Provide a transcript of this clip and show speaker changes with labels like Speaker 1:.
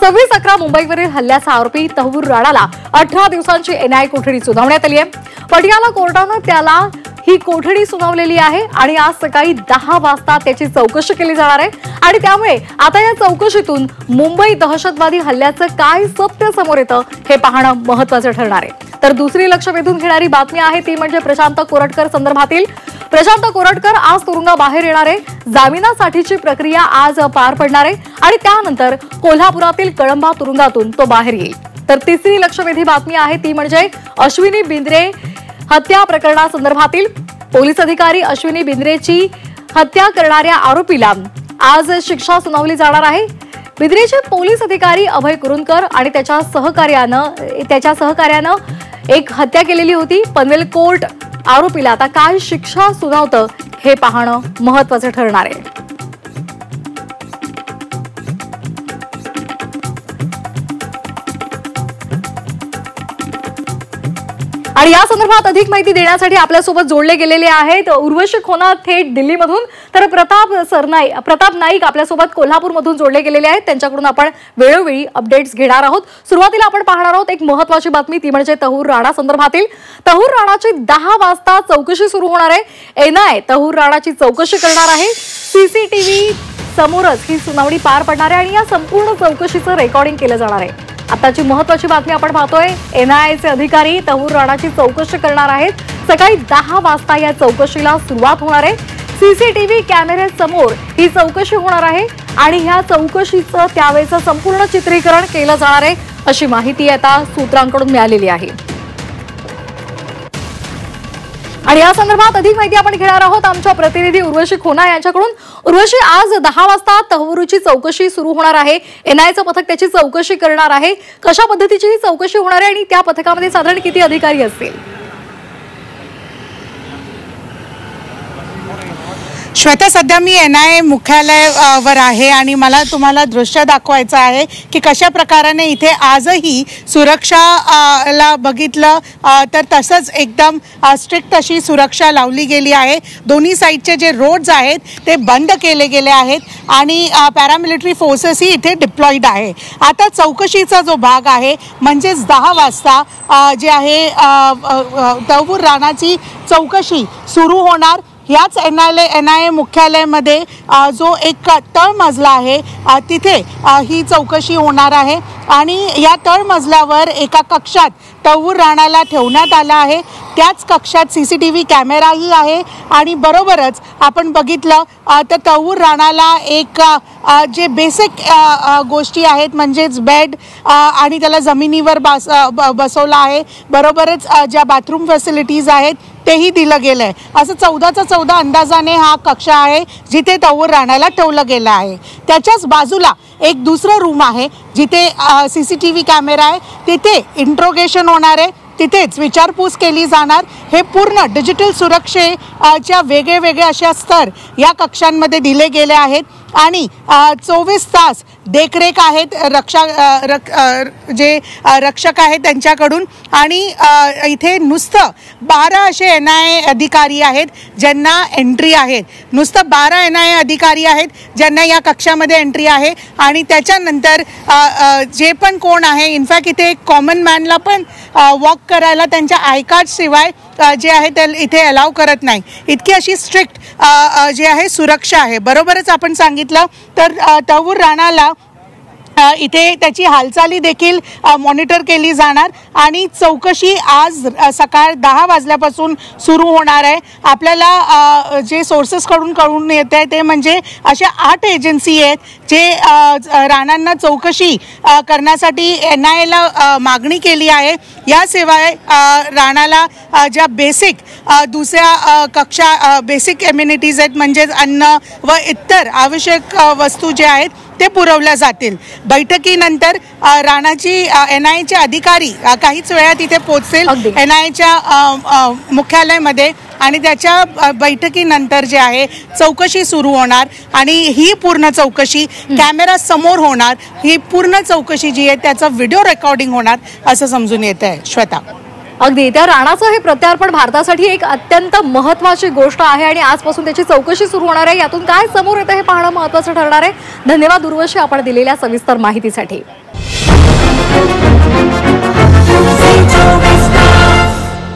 Speaker 1: 26/11 मुंबईवरील हल्ल्याचा आरोपी तहव्वूर राणाला 18 दिवसांची एनआयए कोठडी सुनावण्यात आली आहे। पटियाला कोर्टाने त्याला ही कोठडी सुनावलेली आहे आणि आज सकाळी 10 वाजता त्याची चौकशी केली जाणार आहे आणि त्यामुळे आता या चौकशीतून मुंबई दहशतवादी हल्ल्याचं काय सत्य समोर येतं हे पाहणं महत्त्वाचं ठरणार आहे। तर दुसरी लक्ष वेधून घेणारी बातमी आहे ती म्हणजे प्रशांत कोरटकर संदर्भातील। प्रशांत कोरटकर आज तुरुंगाबाहेर येणार आहे। जामिनासाठीची प्रक्रिया आज पार पडणार आहे आणि त्यानंतर कोल्हापुरातील कळंबा तुरुंगातून तो बाहेर येईल। तर तिसरी लक्षवेधी बातमी आहे ती म्हणजे अश्विनी बिंद्रे हत्या प्रकरणासंदर्भातील। पोलीस अधिकारी अश्विनी बिंद्रेची हत्या करणाऱ्या आरोपीला आज शिक्षा सुनावली जाणार आहे। बिंद्रेचे पोलीस अधिकारी अभय कुरुंदकर आणि त्याच्या सहकार्यानं एक हत्या केलेली होती। पनवेल कोर्ट आरोपीला आता काय शिक्षा सुनावतं हे पाहणं महत्त्वाचं ठरणार आहे। आणि या संदर्भात अधिक माहिती देण्यासाठी आपल्यासोबत जोडले गेलेले आहेत उर्वशी खोना थेट दिल्लीमधून, तर प्रताप नाईक आपल्यासोबत कोल्हापूरमधून जोडले गेलेले आहेत। त्यांच्याकडून आपण वेळोवेळी अपडेट्स घेणार आहोत। सुरुवातीला आपण पाहणार आहोत एक महत्त्वाची बातमी ती म्हणजे तहव्वूर राणा संदर्भातील। तहव्वूर राणाची 10 वाजता चौकशी सुरू होणार आहे। एनआयए तहव्वूर राणाची चौकशी करणार आहे। सीसीटीव्ही समोरच ही सुनावणी पार पडणार आहे आणि या संपूर्ण चौकशीचं रेकॉर्डिंग केलं जाणार आहे। आताची महत्त्वाची बातमी आपण पाहतोय एनआयएचे अधिकारी तहव्वूर राणाची चौकशी करणार आहेत। सकाळी 10 वाजता या चौकशीला सुरुवात होणार आहे। सीसीटीव्ही कॅमेऱ्यासमोर ही चौकशी होणार आहे आणि ह्या चौकशीचं त्यावेळेचं संपूर्ण चित्रीकरण केलं जाणार आहे अशी माहिती आता सूत्रांकडून मिळालेली आहे। आणि या संदर्भात अधिक माहिती आपण घेणार आहोत आमच्या प्रतिनिधी उर्वशी खोना यांच्याकडून। उर्वशी, आज 10 वाजता तहव्वूरची चौकशी सुरू होणार आहे। एनआयएचं पथक त्याची चौकशी करणार आहे। कशा पद्धतीची ही चौकशी होणार आहे आणि त्या पथकामध्ये साधारण किती अधिकारी असतील?
Speaker 2: श्वेता, सध्या मी एनआयए मुख्यालयावर आहे आणि मला तुम्हाला दृश्य दाखवायचं आहे की कशा प्रकाराने इथे आजही सुरक्षाला बघितलं तर तसंच एकदम स्ट्रिक्ट अशी सुरक्षा लावली गेली आहे। दोन्ही साईडचे जे रोड्स आहेत ते बंद केले गेले आहेत आणि पॅरामिलिटरी फोर्सेसही इथे डिप्लॉईड आहे। आता चौकशीचा जो भाग आहे म्हणजेच 10 वाजता जे आहे तहव्वूर राणाची चौकशी सुरू होणार। याच एनआयए मुख्यालयामध्ये जो एक तळमजला आहे तिथे ही चौकशी होणार आहे आणि या तळमजल्यावर एका कक्षात तहव्वूर राणाला ठेवण्यात आलं आहे। त्याच कक्षात सीसीटीव्ही कॅमेराही आहे आणि बरोबरच आपण बघितलं तर तहव्वूर राणाला एक जे बेसिक गोष्टी आहेत म्हणजेच बेड आणि त्याला जमिनीवर बसवलं आहे। बरोबरच ज्या बाथरूम फॅसिलिटीज आहेत तेही दिलं गेलं आहे। असं 14चा 14 अंदाजाने हा कक्ष आहे जिथे तहव्वूर राणाला ठेवलं गेलं आहे। त्याच्याच बाजूला एक दुसरं रूम आहे जिथे सीसीटीव्ही कॅमेरा आहे। तिथे इंट्रोगेशन होणार आहे, तिथेच विचारपूस केली जाणार। हे पूर्ण डिजिटल सुरक्षेच्या वेगळे अशा स्तर या कक्षांमध्ये दिले गेले आहेत आणि 24 तास देखरेख आहेत जे रक्षक आहेत त्यांच्याकडून। आणि इथे नुसतं 12 असे एनआयए अधिकारी आहेत ज्यांना एंट्री आहेत। नुसतं 12 एनआयए अधिकारी आहेत ज्यांना या कक्षामध्ये एंट्री आहे आणि त्याच्यानंतर जे पण कोण आहे इनफॅक्ट इथे एक कॉमन मॅनला पण वॉक करायला त्यांच्या आय कार्ड शिवाय जे आहे ते इथे अलाव करत नाही। इतकी अशी स्ट्रिक्ट जे आहे सुरक्षा आहे। बरोबरच आपण सांगितलं तर तहव्वूर राणाला इथे त्याची हालचाली देखील मॉनिटर केली जाणार आणि चौकशी आज सकाळ 10 वाजल्यापासून सुरू होणार आहे। आपल्याला जे सोर्सेसकडून कळून येत आहे ते म्हणजे अशा 8 एजन्सी आहेत जे राणांना चौकशी करण्यासाठी एनआयएला मागणी केली आहे। याशिवाय राणाला ज्या बेसिक दुसऱ्या कक्षा बेसिक एम्युनिटीज आहेत म्हणजेच अन्न व इतर आवश्यक वस्तू जे आहेत ते पुरवल्या जातील। बैठकीनंतर राणाची एनआयएचे अधिकारी काहीच वेळात इथे पोहोचतील एनआयएच्या मुख्यालयामध्ये आणि त्याच्या बैठकीनंतर जे आहे चौकशी सुरू होणार आणि ही पूर्ण चौकशी कॅमेरा समोर होणार। ही पूर्ण चौकशी जी आहे त्याचा व्हिडिओ रेकॉर्डिंग होणार असं समजून येत आहे। श्वेता,
Speaker 1: अगदी त्या राणाचं हे प्रत्यार्पण भारतासाठी एक अत्यंत महत्त्वाची गोष्ट आहे आणि आजपासून त्याची चौकशी सुरू होणार आहे। यातून काय समोर येतं हे पाहणं महत्त्वाचं ठरणार आहे। धन्यवाद उर्वशी, आपण दिलेल्या सविस्तर माहितीसाठी।